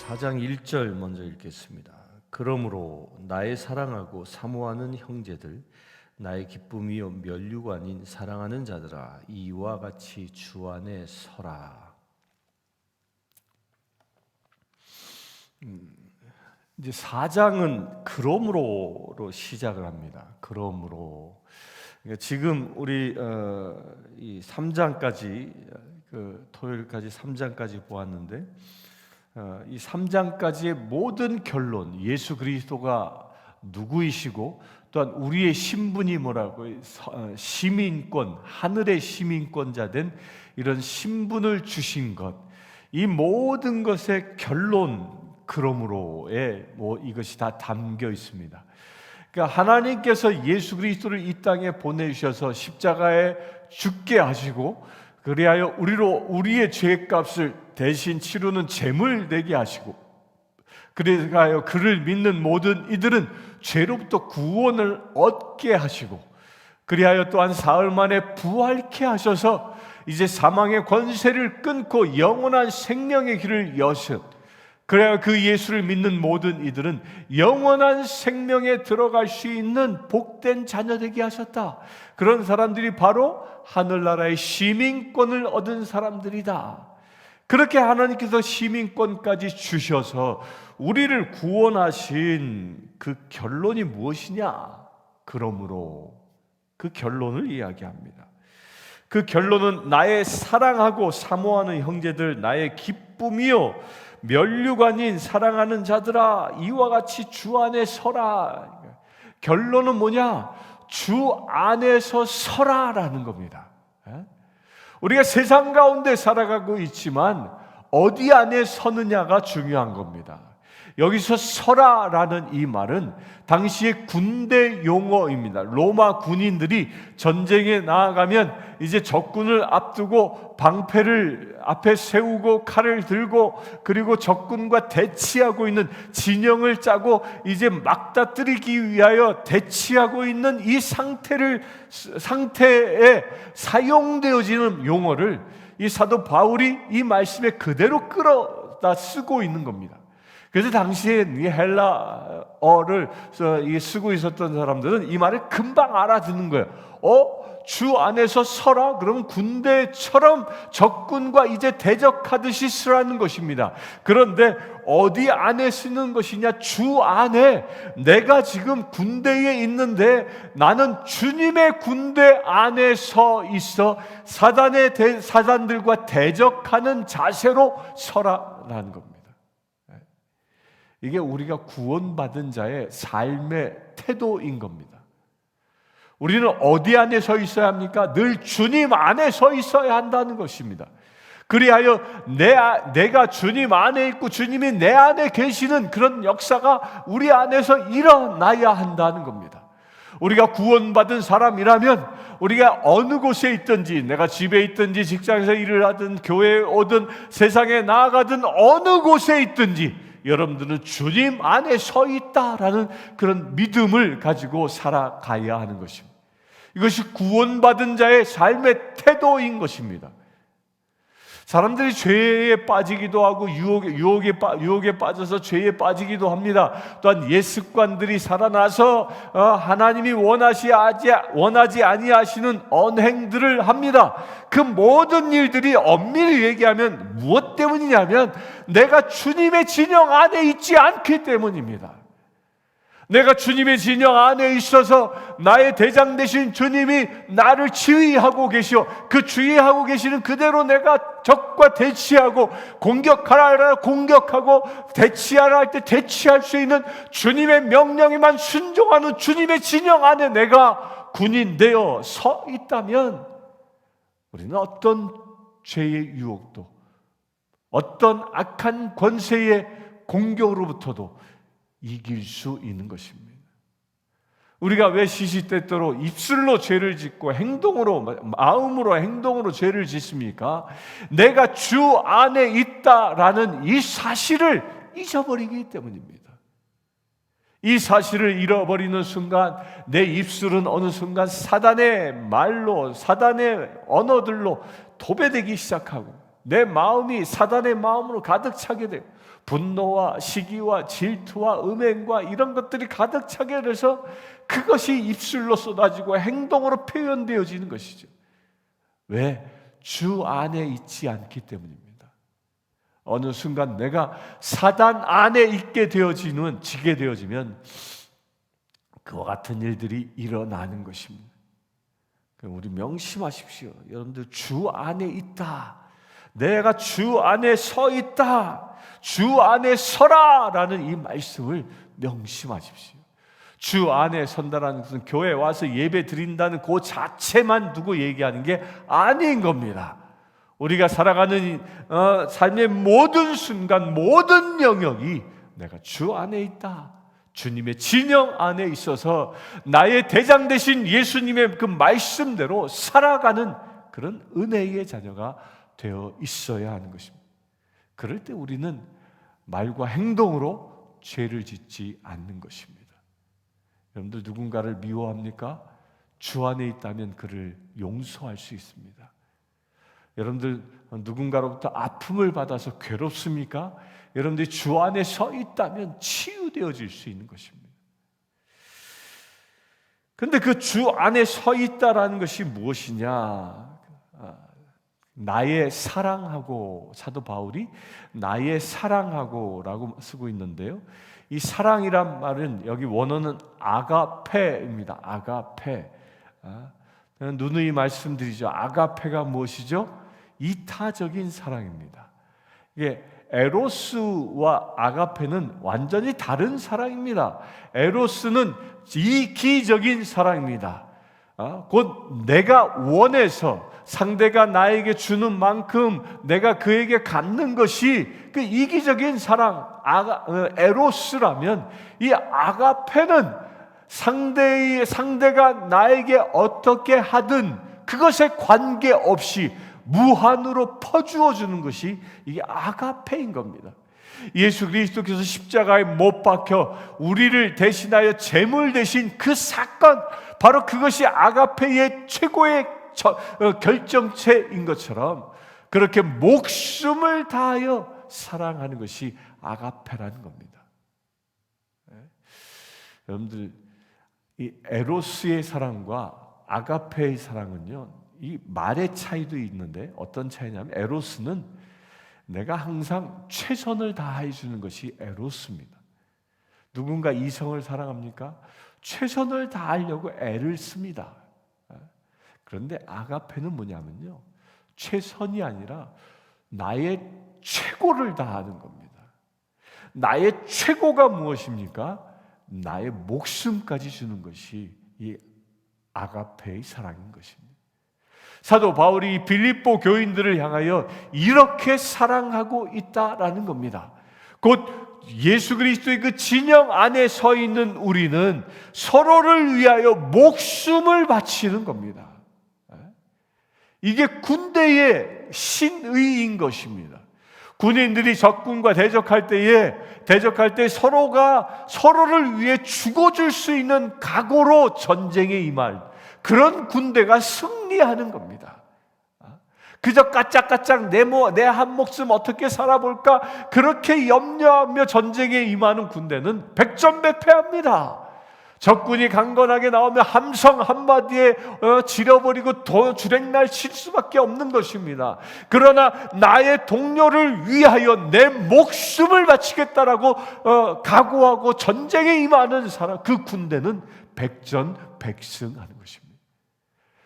4장 1절 먼저 읽겠습니다. 그러므로 나의 사랑하고 사모하는 형제들, 나의 기쁨이요 면류가 아닌 사랑하는 자들아, 이와 같이 주 안에 서라. 이제 4장은 그러므로로 시작을 합니다. 그러므로. 그러니까 지금 우리 이 3장까지 토요일까지 3장까지 보았는데, 이 3장까지의 모든 결론, 예수 그리스도가 누구이시고 또한 우리의 신분이 뭐라고, 시민권, 하늘의 시민권자 된 이런 신분을 주신 것, 이 모든 것의 결론, 그러므로에 이것이 다 담겨 있습니다. 그러니까 하나님께서 예수 그리스도를 이 땅에 보내주셔서 십자가에 죽게 하시고, 그리하여 우리의 죄값을 대신 치르는 제물 되게 하시고, 그리하여 그를 믿는 모든 이들은 죄로부터 구원을 얻게 하시고, 그리하여 또한 사흘 만에 부활케 하셔서 이제 사망의 권세를 끊고 영원한 생명의 길을 여신, 그래야 그 예수를 믿는 모든 이들은 영원한 생명에 들어갈 수 있는 복된 자녀 되게 하셨다. 그런 사람들이 바로 하늘나라의 시민권을 얻은 사람들이다. 그렇게 하나님께서 시민권까지 주셔서 우리를 구원하신 그 결론이 무엇이냐? 그러므로 그 결론을 이야기합니다. 그 결론은 나의 사랑하고 사모하는 형제들, 나의 기쁨이요 면류가 아닌 사랑하는 자들아, 이와 같이 주 안에 서라. 결론은 뭐냐? 주 안에서 서라라는 겁니다. 우리가 세상 가운데 살아가고 있지만 어디 안에 서느냐가 중요한 겁니다. 여기서 서라라는 이 말은 당시의 군대 용어입니다. 로마 군인들이 전쟁에 나아가면 이제 적군을 앞두고 방패를 앞에 세우고 칼을 들고, 그리고 적군과 대치하고 있는 진영을 짜고 이제 막다뜨리기 위하여 대치하고 있는 이 상태에 사용되어지는 용어를 이 사도 바울이 이 말씀에 그대로 끌어다 쓰고 있는 겁니다. 그래서 당시에 이 헬라어를 쓰고 있었던 사람들은 이 말을 금방 알아듣는 거예요. 주 안에서 서라? 그러면 군대처럼 적군과 이제 대적하듯이 서라는 것입니다. 그런데 어디 안에 쓰는 것이냐? 주 안에. 내가 지금 군대에 있는데 나는 주님의 군대 안에 서 있어 사단들과 대적하는 자세로 서라라는 겁니다. 이게 우리가 구원받은 자의 삶의 태도인 겁니다. 우리는 어디 안에 서 있어야 합니까? 늘 주님 안에 서 있어야 한다는 것입니다. 그리하여 내가 주님 안에 있고 주님이 내 안에 계시는 그런 역사가 우리 안에서 일어나야 한다는 겁니다. 우리가 구원받은 사람이라면 우리가 어느 곳에 있든지, 내가 집에 있든지 직장에서 일을 하든 교회에 오든 세상에 나아가든 어느 곳에 있든지 여러분들은 주님 안에 서 있다라는 그런 믿음을 가지고 살아가야 하는 것입니다. 이것이 구원받은 자의 삶의 태도인 것입니다. 사람들이 죄에 빠지기도 하고 유혹에 빠져서 죄에 빠지기도 합니다. 또한 옛 습관들이 살아나서 하나님이 원하지 아니하시는 언행들을 합니다. 그 모든 일들이 엄밀히 얘기하면 무엇 때문이냐면 내가 주님의 진영 안에 있지 않기 때문입니다. 내가 주님의 진영 안에 있어서 나의 대장 되신 주님이 나를 지휘하고 계시오. 그 지휘하고 계시는 그대로 내가 적과 대치하고, 공격하라 할 때 공격하고, 대치하라 할 때 대치할 수 있는 주님의 명령에만 순종하는 주님의 진영 안에 내가 군인 되어 서 있다면 우리는 어떤 죄의 유혹도, 어떤 악한 권세의 공격으로부터도 이길 수 있는 것입니다. 우리가 왜 시시때때로 입술로 죄를 짓고 마음으로 행동으로 죄를 짓습니까? 내가 주 안에 있다라는 이 사실을 잊어버리기 때문입니다. 이 사실을 잃어버리는 순간 내 입술은 어느 순간 사단의 말로, 사단의 언어들로 도배되기 시작하고, 내 마음이 사단의 마음으로 가득 차게 돼요. 분노와 시기와 질투와 음행과 이런 것들이 가득 차게 돼서 그것이 입술로 쏟아지고 행동으로 표현되어지는 것이죠. 왜? 주 안에 있지 않기 때문입니다. 어느 순간 내가 사단 안에 지게 되어지면 그와 같은 일들이 일어나는 것입니다. 우리 명심하십시오. 여러분들 주 안에 있다. 내가 주 안에 서 있다. 주 안에 서라라는 이 말씀을 명심하십시오. 주 안에 선다라는 것은 교회 와서 예배 드린다는 그 자체만 두고 얘기하는 게 아닌 겁니다. 우리가 살아가는 삶의 모든 순간, 모든 영역이 내가 주 안에 있다. 주님의 진영 안에 있어서 나의 대장 되신 예수님의 그 말씀대로 살아가는 그런 은혜의 자녀가 되어 있어야 하는 것입니다. 그럴 때 우리는 말과 행동으로 죄를 짓지 않는 것입니다. 여러분들 누군가를 미워합니까? 주 안에 있다면 그를 용서할 수 있습니다. 여러분들 누군가로부터 아픔을 받아서 괴롭습니까? 여러분들이 주 안에 서 있다면 치유되어질 수 있는 것입니다. 그런데 그 주 안에 서 있다라는 것이 무엇이냐? 나의 사랑하고, 사도 바울이 나의 사랑하고라고 쓰고 있는데요, 이 사랑이란 말은 여기 원어는 아가페입니다. 아가페. 누누이 말씀드리죠. 아가페가 무엇이죠? 이타적인 사랑입니다. 이게 에로스와 아가페는 완전히 다른 사랑입니다. 에로스는 이기적인 사랑입니다. 곧 내가 원해서 상대가 나에게 주는 만큼 내가 그에게 갖는 것이 그 이기적인 사랑, 에로스라면, 이 아가페는 상대가 나에게 어떻게 하든 그것에 관계없이 무한으로 퍼주어 주는 것이 이게 아가페인 겁니다. 예수 그리스도께서 십자가에 못 박혀 우리를 대신하여 제물 대신 그 사건, 바로 그것이 아가페의 최고의 결정체인 것처럼 그렇게 목숨을 다하여 사랑하는 것이 아가페라는 겁니다. 여러분들, 이 에로스의 사랑과 아가페의 사랑은요, 이 말의 차이도 있는데 어떤 차이냐면, 에로스는 내가 항상 최선을 다해 주는 것이 에로스입니다. 누군가 이성을 사랑합니까? 최선을 다하려고 애를 씁니다. 그런데 아가페는 뭐냐면요, 최선이 아니라 나의 최고를 다하는 겁니다. 나의 최고가 무엇입니까? 나의 목숨까지 주는 것이 이 아가페의 사랑인 것입니다. 사도 바울이 빌립보 교인들을 향하여 이렇게 사랑하고 있다라는 겁니다. 곧 예수 그리스도의 그 진영 안에 서 있는 우리는 서로를 위하여 목숨을 바치는 겁니다. 이게 군대의 신의인 것입니다. 군인들이 적군과 대적할 때 서로가 서로를 위해 죽어줄 수 있는 각오로 전쟁에 임할 그런 군대가 승리하는 겁니다. 그저 까짝까짝 내 한 목숨 어떻게 살아볼까, 그렇게 염려하며 전쟁에 임하는 군대는 백전백패합니다. 적군이 강건하게 나오면 함성 한마디에 지려버리고 주랭날 칠 수밖에 없는 것입니다. 그러나 나의 동료를 위하여 내 목숨을 바치겠다라고 각오하고 전쟁에 임하는 사람, 그 군대는 백전백승하는 것입니다.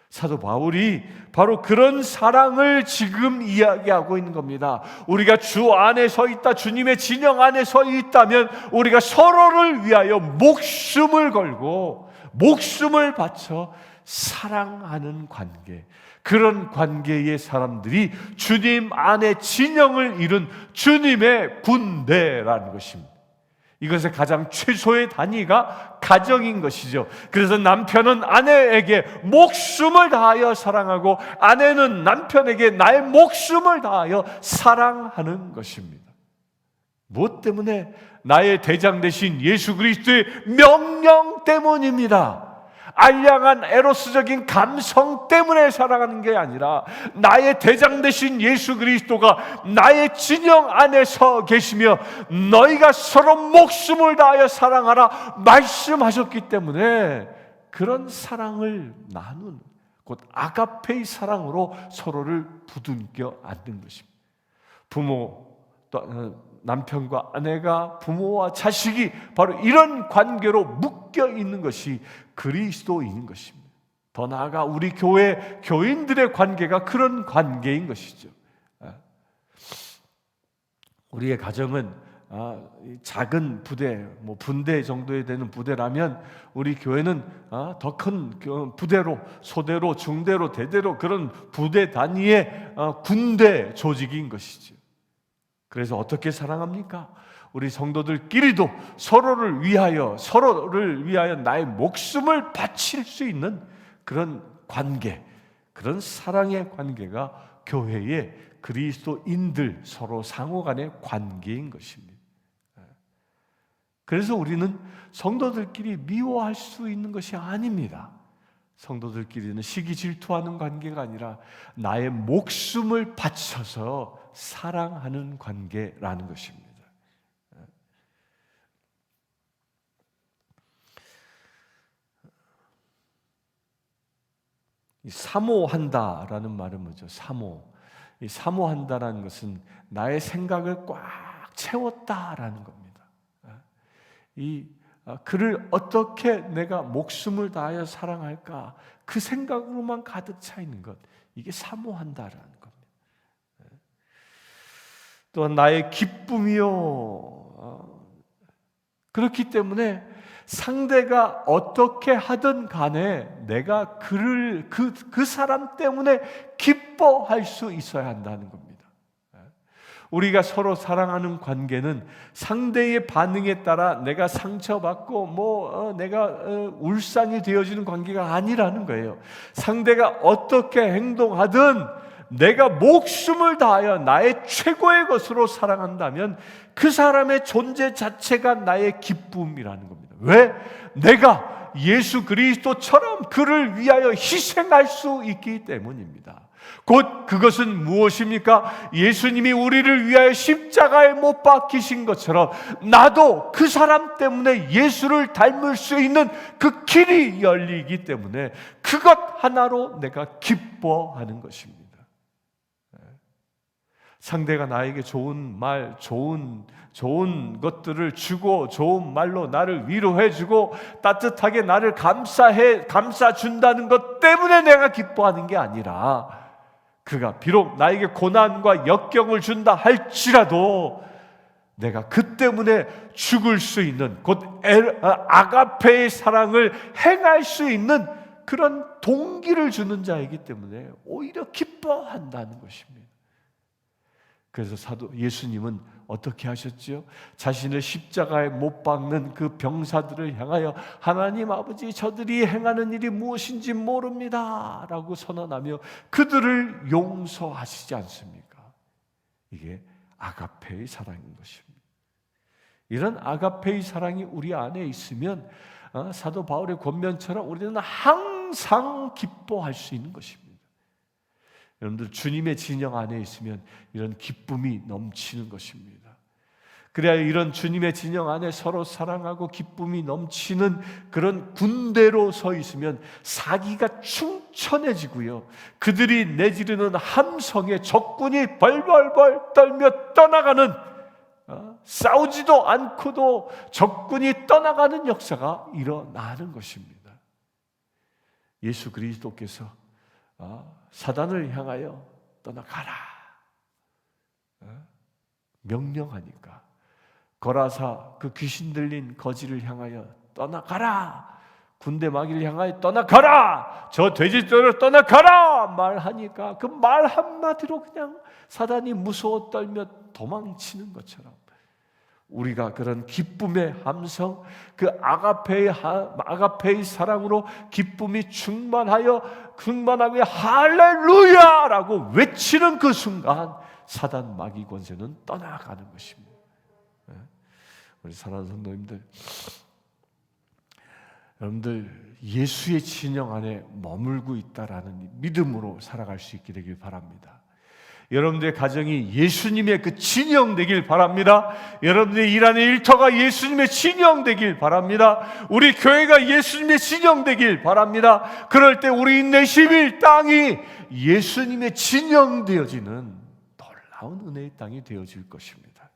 사도 바울이 바로 그런 사랑을 지금 이야기하고 있는 겁니다. 우리가 주 안에 서 있다, 주님의 진영 안에 서 있다면 우리가 서로를 위하여 목숨을 걸고 목숨을 바쳐 사랑하는 관계, 그런 관계의 사람들이 주님 안에 진영을 이룬 주님의 군대라는 것입니다. 이것의 가장 최소의 단위가 가정인 것이죠. 그래서 남편은 아내에게 목숨을 다하여 사랑하고 아내는 남편에게 나의 목숨을 다하여 사랑하는 것입니다. 무엇 때문에? 나의 대장 되신 예수 그리스도의 명령 때문입니다. 알량한 에로스적인 감성 때문에 사랑하는 게 아니라 나의 대장 되신 예수 그리스도가 나의 진영 안에 서 계시며 너희가 서로 목숨을 다하여 사랑하라 말씀하셨기 때문에 그런 사랑을 나누는, 곧 아가페의 사랑으로 서로를 부둥켜 안는 것입니다. 부모, 남편과 아내가, 부모와 자식이 바로 이런 관계로 묶여 있는 것이 그리스도인인 것입니다. 더 나아가 우리 교회 교인들의 관계가 그런 관계인 것이죠. 우리의 가정은 작은 부대, 분대 정도에 되는 부대라면 우리 교회는 더 큰 부대로, 소대로, 중대로, 대대로 그런 부대 단위의 군대 조직인 것이죠. 그래서 어떻게 사랑합니까? 우리 성도들끼리도 서로를 위하여 나의 목숨을 바칠 수 있는 그런 관계, 그런 사랑의 관계가 교회의 그리스도인들 서로 상호 간의 관계인 것입니다. 그래서 우리는 성도들끼리 미워할 수 있는 것이 아닙니다. 성도들끼리는 시기 질투하는 관계가 아니라 나의 목숨을 바쳐서 사랑하는 관계라는 것입니다. 사모한다라는 말은 뭐죠? 이 사모한다라는 것은 나의 생각을 꽉 채웠다라는 겁니다. 그를 어떻게 내가 목숨을 다하여 사랑할까? 그 생각으로만 가득 차 있는 것, 이게 사모한다라는 겁니다. 또한 나의 기쁨이요. 그렇기 때문에 상대가 어떻게 하든 간에 내가 그 사람 때문에 기뻐할 수 있어야 한다는 겁니다. 우리가 서로 사랑하는 관계는 상대의 반응에 따라 내가 상처받고 내가 울상이 되어지는 관계가 아니라는 거예요. 상대가 어떻게 행동하든 내가 목숨을 다하여 나의 최고의 것으로 사랑한다면 그 사람의 존재 자체가 나의 기쁨이라는 겁니다. 왜? 내가 예수 그리스도처럼 그를 위하여 희생할 수 있기 때문입니다. 곧 그것은 무엇입니까? 예수님이 우리를 위하여 십자가에 못 박히신 것처럼 나도 그 사람 때문에 예수를 닮을 수 있는 그 길이 열리기 때문에 그것 하나로 내가 기뻐하는 것입니다. 상대가 나에게 좋은 말, 좋은 것들을 주고 좋은 말로 나를 위로해주고 따뜻하게 나를 감싸준다는 것 때문에 내가 기뻐하는 게 아니라, 그가 비록 나에게 고난과 역경을 준다 할지라도 내가 그 때문에 죽을 수 있는, 곧 아가페의 사랑을 행할 수 있는 그런 동기를 주는 자이기 때문에 오히려 기뻐한다는 것입니다. 그래서 사도 예수님은 어떻게 하셨지요? 자신을 십자가에 못 박는 그 병사들을 향하여 하나님 아버지, 저들이 행하는 일이 무엇인지 모릅니다 라고 선언하며 그들을 용서하시지 않습니까? 이게 아가페의 사랑인 것입니다. 이런 아가페의 사랑이 우리 안에 있으면 사도 바울의 권면처럼 우리는 항상 기뻐할 수 있는 것입니다. 여러분들 주님의 진영 안에 있으면 이런 기쁨이 넘치는 것입니다. 그래야 이런 주님의 진영 안에 서로 사랑하고 기쁨이 넘치는 그런 군대로 서 있으면 사기가 충천해지고요, 그들이 내지르는 함성에 적군이 벌벌벌 떨며 떠나가는, 싸우지도 않고도 적군이 떠나가는 역사가 일어나는 것입니다. 예수 그리스도께서 사단을 향하여 떠나가라 명령하니까 거라사 그 귀신 들린 거지를 향하여 떠나가라, 군대 마귀를 향하여 떠나가라, 저 돼지들을 떠나가라 말하니까 그 말 한마디로 그냥 사단이 무서워 떨며 도망치는 것처럼 우리가 그런 기쁨의 함성, 그 아가페의 사랑으로 기쁨이 충만하게 할렐루야라고 외치는 그 순간 사단 마귀 권세는 떠나가는 것입니다. 우리 사랑하는 성도님들, 여러분들 예수의 진영 안에 머물고 있다라는 믿음으로 살아갈 수 있게 되길 바랍니다. 여러분들의 가정이 예수님의 그 진영 되길 바랍니다. 여러분들의 일 안의 일터가 예수님의 진영 되길 바랍니다. 우리 교회가 예수님의 진영 되길 바랍니다. 그럴 때 우리 인내심일 땅이 예수님의 진영 되어지는 놀라운 은혜의 땅이 되어질 것입니다.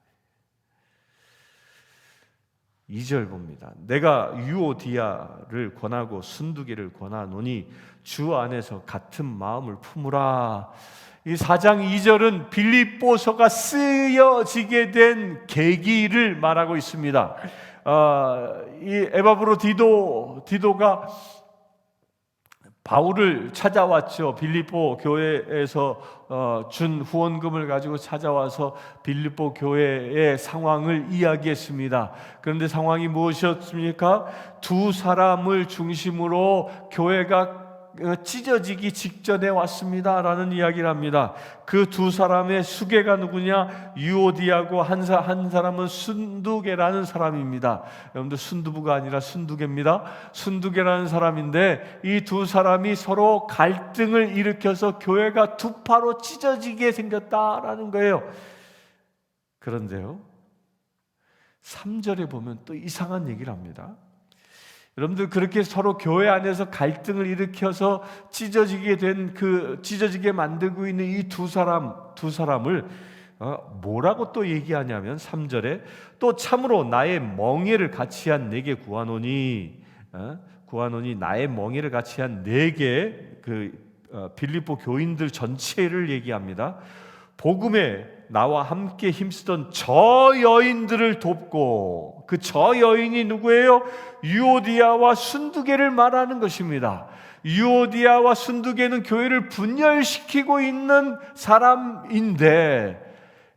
2절 봅니다. 내가 유오디아를 권하고 순두개를 권하노니 주 안에서 같은 마음을 품으라. 이 4장 2절은 빌립보서가 쓰여지게 된 계기를 말하고 있습니다. 이 에바브로 디도가 바울을 찾아왔죠. 빌립보 교회에서 준 후원금을 가지고 찾아와서 빌립보 교회의 상황을 이야기했습니다. 그런데 상황이 무엇이었습니까? 두 사람을 중심으로 교회가 찢어지기 직전에 왔습니다 라는 이야기를 합니다. 그 두 사람의 수계가 누구냐? 유오디아고 한 사람은 순두개라는 사람입니다. 여러분들 순두부가 아니라 순두개입니다. 순두개라는 사람인데 이 두 사람이 서로 갈등을 일으켜서 교회가 두 파로 찢어지게 생겼다라는 거예요. 그런데요 3절에 보면 또 이상한 얘기를 합니다. 여러분들 그렇게 서로 교회 안에서 갈등을 일으켜서 찢어지게 만들고 있는 이 두 사람을 뭐라고 또 얘기하냐면 3절에 또 참으로 나의 멍에를 같이 한 내게 구하노니 나의 멍에를 같이 한 내게 빌립보 교인들 전체를 얘기합니다. 복음에 나와 함께 힘쓰던 저 여인들을 돕고, 그 저 여인이 누구예요? 유오디아와 순두개를 말하는 것입니다. 유오디아와 순두개는 교회를 분열시키고 있는 사람인데,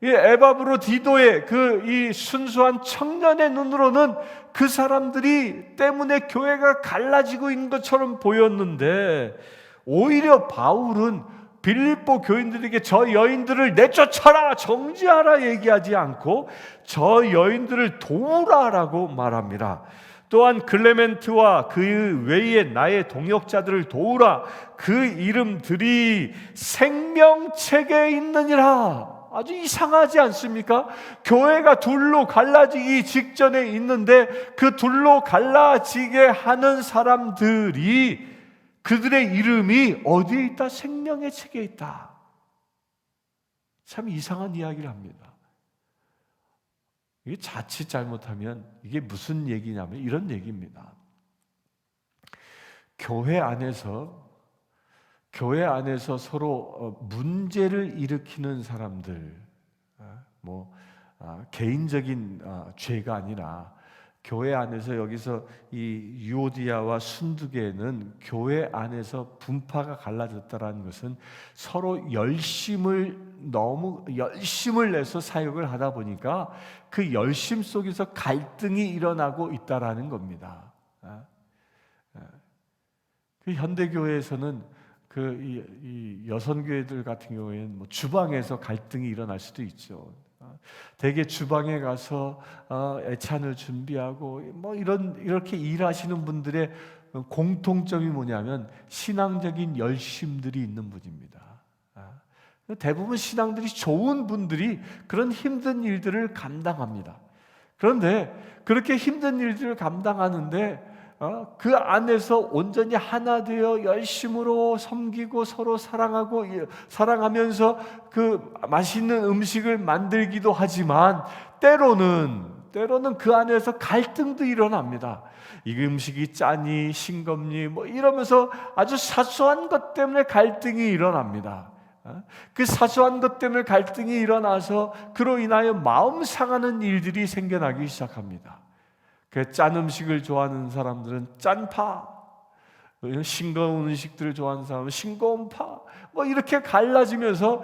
이 에바브로 디도의 이 순수한 청년의 눈으로는 그 사람들이 때문에 교회가 갈라지고 있는 것처럼 보였는데, 오히려 바울은 빌립보 교인들에게 저 여인들을 내쫓아라, 정지하라 얘기하지 않고 저 여인들을 도우라라고 말합니다. 또한 클레멘트와 그 외에 나의 동역자들을 도우라. 그 이름들이 생명책에 있느니라. 아주 이상하지 않습니까? 교회가 둘로 갈라지기 직전에 있는데 그 둘로 갈라지게 하는 사람들이, 그들의 이름이 어디에 있다? 생명의 책에 있다. 참 이상한 이야기를 합니다. 이게 자칫 잘못하면 이게 무슨 얘기냐면 이런 얘기입니다. 교회 안에서 서로 문제를 일으키는 사람들, 개인적인 죄가 아니라 교회 안에서, 여기서 이 유오디아와 순두개는 교회 안에서 분파가 갈라졌다라는 것은 서로 너무 열심을 내서 사역을 하다 보니까 그 열심 속에서 갈등이 일어나고 있다라는 겁니다. 그 현대 교회에서는 이 여성교회들 같은 경우에는 주방에서 갈등이 일어날 수도 있죠. 대개 주방에 가서 애찬을 준비하고 이렇게 일하시는 분들의 공통점이 뭐냐면 신앙적인 열심들이 있는 분입니다. 대부분 신앙들이 좋은 분들이 그런 힘든 일들을 감당합니다. 그런데 그렇게 힘든 일들을 감당하는데 그 안에서 온전히 하나 되어 열심으로 섬기고 서로 사랑하면서 그 맛있는 음식을 만들기도 하지만 때로는 그 안에서 갈등도 일어납니다. 이 음식이 짜니 싱겁니 이러면서 아주 사소한 것 때문에 갈등이 일어납니다. 그 사소한 것 때문에 갈등이 일어나서 그로 인하여 마음 상하는 일들이 생겨나기 시작합니다. 그 짠 음식을 좋아하는 사람들은 짠파, 싱거운 음식들을 좋아하는 사람은 싱거운 파, 이렇게 갈라지면서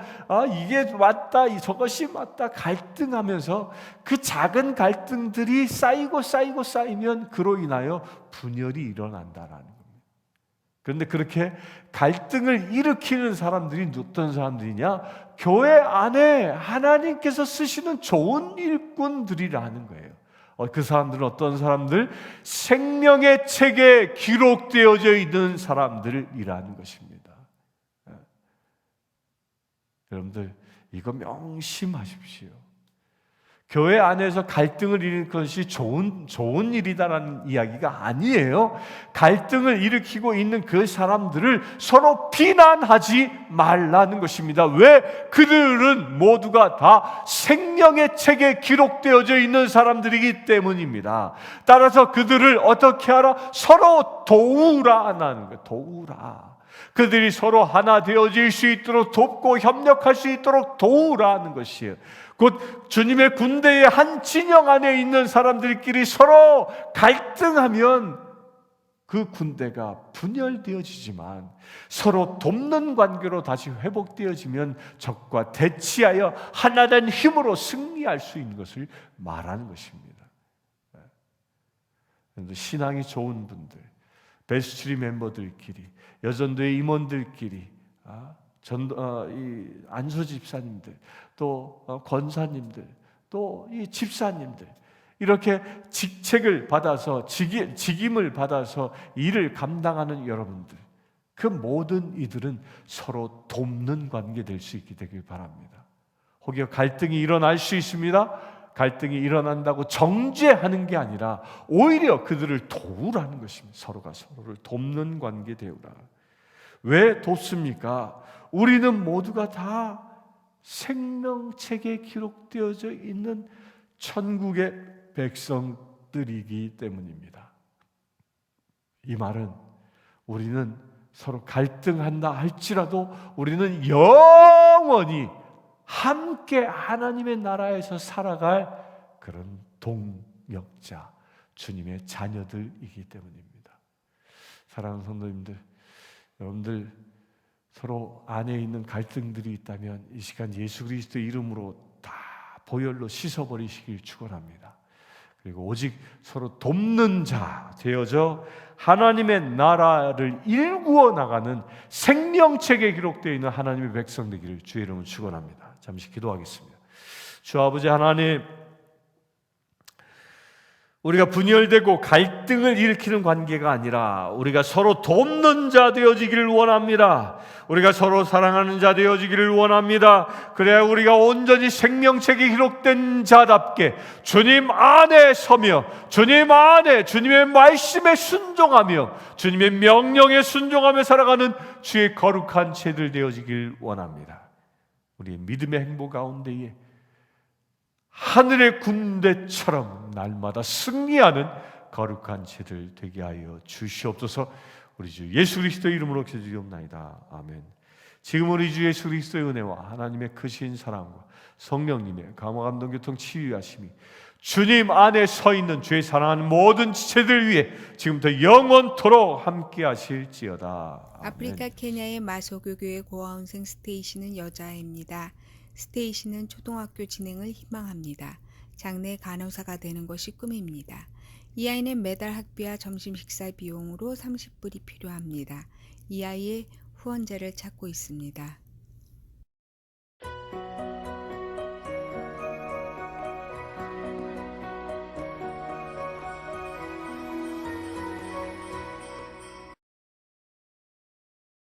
이게 맞다, 저것이 맞다 갈등하면서 그 작은 갈등들이 쌓이면 그로 인하여 분열이 일어난다라는 겁니다. 그런데 그렇게 갈등을 일으키는 사람들이 어떤 사람들이냐? 교회 안에 하나님께서 쓰시는 좋은 일꾼들이라는 거예요. 그 사람들은 어떤 사람들? 생명의 책에 기록되어져 있는 사람들이라는 것입니다. 여러분들 이거 명심하십시오. 교회 안에서 갈등을 일으키는 것이 좋은 일이다라는 이야기가 아니에요. 갈등을 일으키고 있는 그 사람들을 서로 비난하지 말라는 것입니다. 왜? 그들은 모두가 다 생명의 책에 기록되어져 있는 사람들이기 때문입니다. 따라서 그들을 어떻게 하라? 서로 도우라는 거예요. 도우라. 그들이 서로 하나 되어질 수 있도록 돕고 협력할 수 있도록 도우라는 것이에요. 곧 주님의 군대의 한 진영 안에 있는 사람들끼리 서로 갈등하면 그 군대가 분열되어지지만 서로 돕는 관계로 다시 회복되어지면 적과 대치하여 하나된 힘으로 승리할 수 있는 것을 말하는 것입니다. 신앙이 좋은 분들, 베스트리 멤버들끼리, 여전도의 임원들끼리, 안수 집사님들, 또 권사님들, 또 이 집사님들, 이렇게 직책을 받아서 직임을 받아서 일을 감당하는 여러분들, 그 모든 이들은 서로 돕는 관계 될 수 있게 되길 바랍니다. 혹여 갈등이 일어날 수 있습니다. 갈등이 일어난다고 정죄하는 게 아니라 오히려 그들을 도우라는 것입니다. 서로가 서로를 돕는 관계 되우라. 왜 돕습니까? 우리는 모두가 다 생명책에 기록되어져 있는 천국의 백성들이기 때문입니다. 이 말은 우리는 서로 갈등한다 할지라도 우리는 영원히 함께 하나님의 나라에서 살아갈 그런 동역자, 주님의 자녀들이기 때문입니다. 사랑하는 성도님들, 여러분들 서로 안에 있는 갈등들이 있다면 이 시간 예수 그리스도의 이름으로 다 보혈로 씻어버리시길 축원합니다. 그리고 오직 서로 돕는 자 되어져 하나님의 나라를 일구어 나가는 생명책에 기록되어 있는 하나님의 백성 되기를 주의 이름으로 축원합니다. 잠시 기도하겠습니다. 주 아버지 하나님, 우리가 분열되고 갈등을 일으키는 관계가 아니라 우리가 서로 돕는 자 되어지기를 원합니다. 우리가 서로 사랑하는 자 되어지기를 원합니다. 그래야 우리가 온전히 생명책에 기록된 자답게 주님 안에 서며 주님 안에 주님의 말씀에 순종하며 주님의 명령에 순종하며 살아가는 주의 거룩한 죄들 되어지길 원합니다. 우리의 믿음의 행보 가운데에 하늘의 군대처럼 날마다 승리하는 거룩한 죄들 되게 하여 주시옵소서. 우리 주 예수 그리스도의 이름으로 기도드리옵나이다. 아멘. 지금 우리 주 예수 그리스도의 은혜와 하나님의 크신 사랑과 성령님의 감화 감동 교통 치유하심이 주님 안에 서 있는 주의 사랑하는 모든 지체들 위해 지금부터 영원토록 함께 하실지어다. 아멘. 아프리카 케냐의 마소교교의 고아원생 스테이시는 여자아이입니다. 스테이시는 초등학교 진행을 희망합니다. 장래 간호사가 되는 것이 꿈입니다. 이 아이는 매달 학비와 점심 식사 비용으로 30불이 필요합니다. 이 아이의 후원자를 찾고 있습니다.